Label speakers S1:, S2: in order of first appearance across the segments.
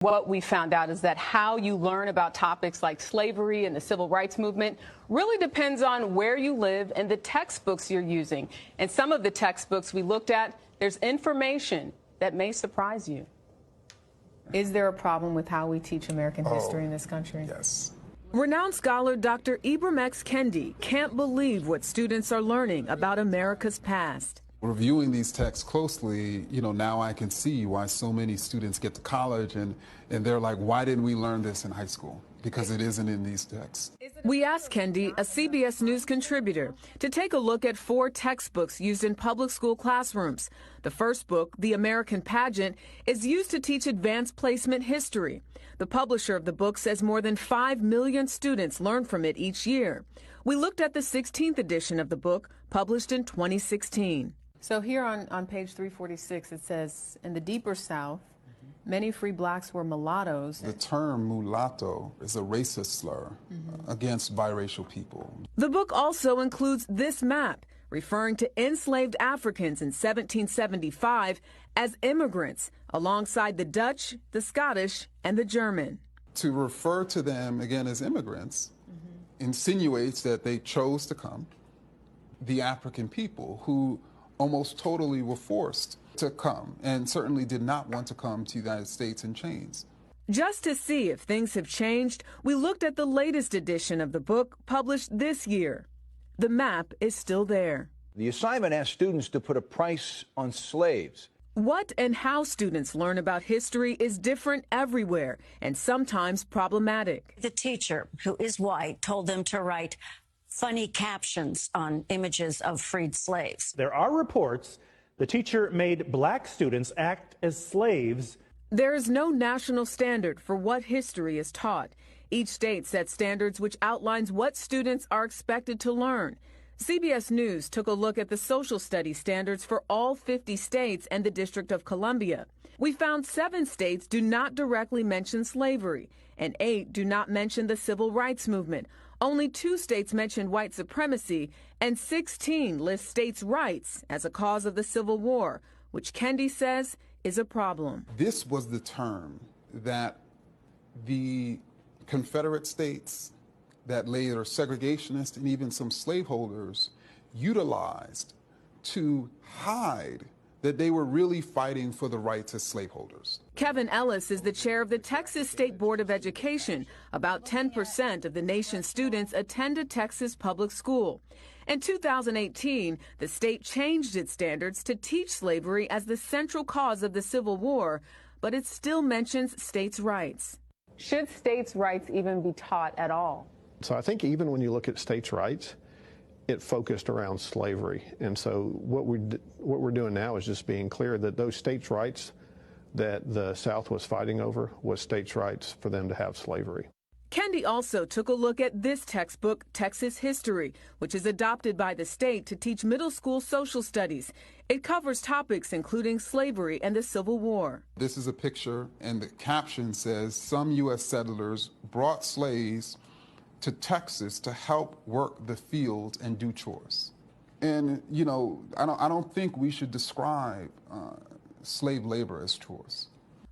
S1: What we found out is that how you learn about topics like slavery and the civil rights movement really depends on where you live and the textbooks you're using. And some of the textbooks we looked at, there's information that may surprise you.
S2: Is there a problem with how we teach American history in this country?
S3: Yes.
S4: Renowned scholar Dr. Ibram X. Kendi can't believe what students are learning about America's past.
S3: Reviewing these texts closely, now I can see why so many students get to college and they're like, why didn't we learn this in high school? Because it isn't in these texts.
S4: We asked Kendi, a CBS News contributor, to take a look at 4 textbooks used in public school classrooms. The first book, The American Pageant, is used to teach advanced placement history. The publisher of the book says more than 5 million students learn from it each year. We looked at the 16th edition of the book, published in 2016.
S2: So here on page 346, it says, in the deeper South, many free blacks were mulattoes.
S3: The term mulatto is a racist slur against biracial people.
S4: The book also includes this map, referring to enslaved Africans in 1775 as immigrants, alongside the Dutch, the Scottish, and the German.
S3: To refer to them, again, as immigrants insinuates that they chose to come, the African people who almost totally were forced to come and certainly did not want to come to the United States in chains.
S4: Just to see if things have changed, we looked at the latest edition of the book published this year. The map is still there.
S5: The assignment asked students to put a price on slaves.
S4: What and how students learn about history is different everywhere and sometimes problematic.
S6: The teacher, who is white, told them to write funny captions on images of freed slaves.
S7: There are reports the teacher made black students act as slaves.
S4: There is no national standard for what history is taught. Each state sets standards which outlines what students are expected to learn. CBS News took a look at the social studies standards for all 50 states and the District of Columbia. We found 7 states do not directly mention slavery, and 8 do not mention the civil rights movement. Only 2 states mention white supremacy, and 16 list states' rights as a cause of the Civil War, which Kendi says is a problem.
S3: This was the term that the Confederate states, that later segregationists and even some slaveholders utilized to hide that they were really fighting for the rights as slaveholders.
S4: Kevin Ellis is the chair of the Texas State Board of Education. About 10% of the nation's students attend a Texas public school. In 2018, the state changed its standards to teach slavery as the central cause of the Civil War, but it still mentions states' rights.
S1: Should states' rights even be taught at all?
S8: So I think even when you look at states' rights, it focused around slavery. And so what we're doing now is just being clear that those states' rights that the South was fighting over was states' rights for them to have slavery.
S4: Kendi also took a look at this textbook, Texas History, which is adopted by the state to teach middle school social studies. It covers topics including slavery and the Civil War.
S3: This is a picture, and the caption says, some U.S. settlers brought slaves to Texas to help work the fields and do chores. And, I don't think we should describe slave labor as chores.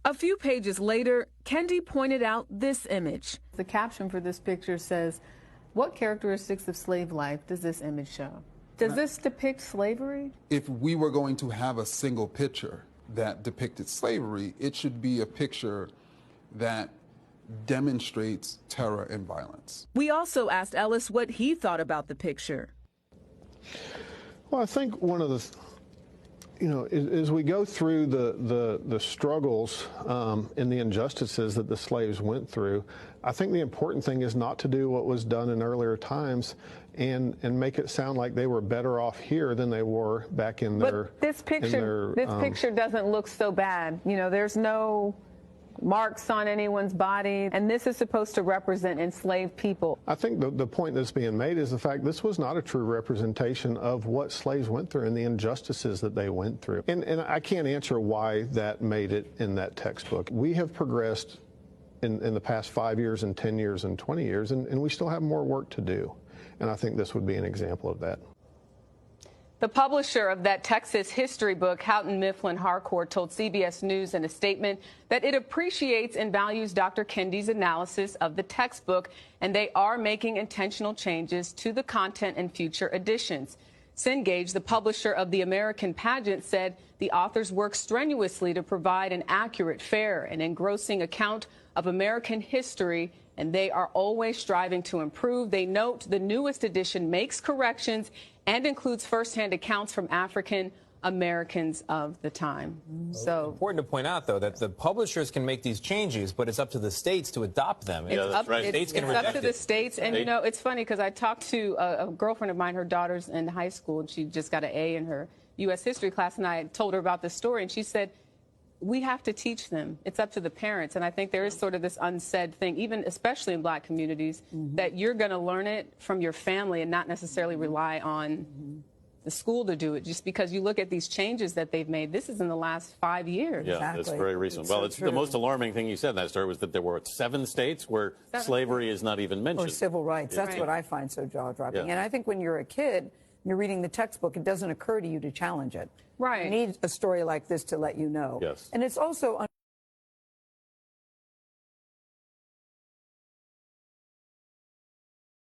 S4: A few pages later, Kendi pointed out this image.
S2: The caption for this picture says, what characteristics of slave life does this image show? Does this depict slavery?
S3: If we were going to have a single picture that depicted slavery, it should be a picture that demonstrates terror and violence.
S4: We also asked Ellis what he thought about the picture.
S8: Well, I think one of the, as we go through the struggles and the injustices that the slaves went through, I think the important thing is not to do what was done in earlier times and make it sound like they were better off here than they were back in their.
S1: But this picture doesn't look so bad. There's no marks on anyone's body, and this is supposed to represent enslaved people.
S8: I think the point that's being made is the fact this was not a true representation of what slaves went through and the injustices that they went through. And I can't answer why that made it in that textbook. We have progressed in the past 5 years and 10 years and 20 years, and we still have more work to do. And I think this would be an example of that.
S1: The publisher of that Texas history book, Houghton Mifflin Harcourt, told CBS News in a statement that it appreciates and values Dr. Kendi's analysis of the textbook, and they are making intentional changes to the content in future editions. Cengage, the publisher of The American Pageant, said the authors work strenuously to provide an accurate, fair, and engrossing account of American history, and they are always striving to improve. They note the newest edition makes corrections and includes firsthand accounts from African Americans of the time. So
S9: important to point out, though, that the publishers can make these changes, but it's up to the states to adopt them.
S1: It's up to the states. And,
S9: They-
S1: you know, it's funny because I talked to a girlfriend of mine, her daughter's in high school, and she just got an A in her U.S. history class, and I told her about this story, and she said, we have to teach them. It's up to the parents. And I think there is sort of this unsaid thing, even especially in black communities, that you're going to learn it from your family and not necessarily rely on the school to do it. Just because you look at these changes that they've made, this is in the last 5 years.
S10: Yeah, that's very recent. Well, it's the most alarming thing you said in that story was that there were 7 states where slavery is not even mentioned.
S11: Or civil rights. That's what I find so jaw-dropping.
S10: Yeah.
S11: And I think when you're a kid, you're reading the textbook, it doesn't occur to you to challenge it.
S1: Right.
S11: You need a story like this to let you know.
S10: Yes.
S11: And it's also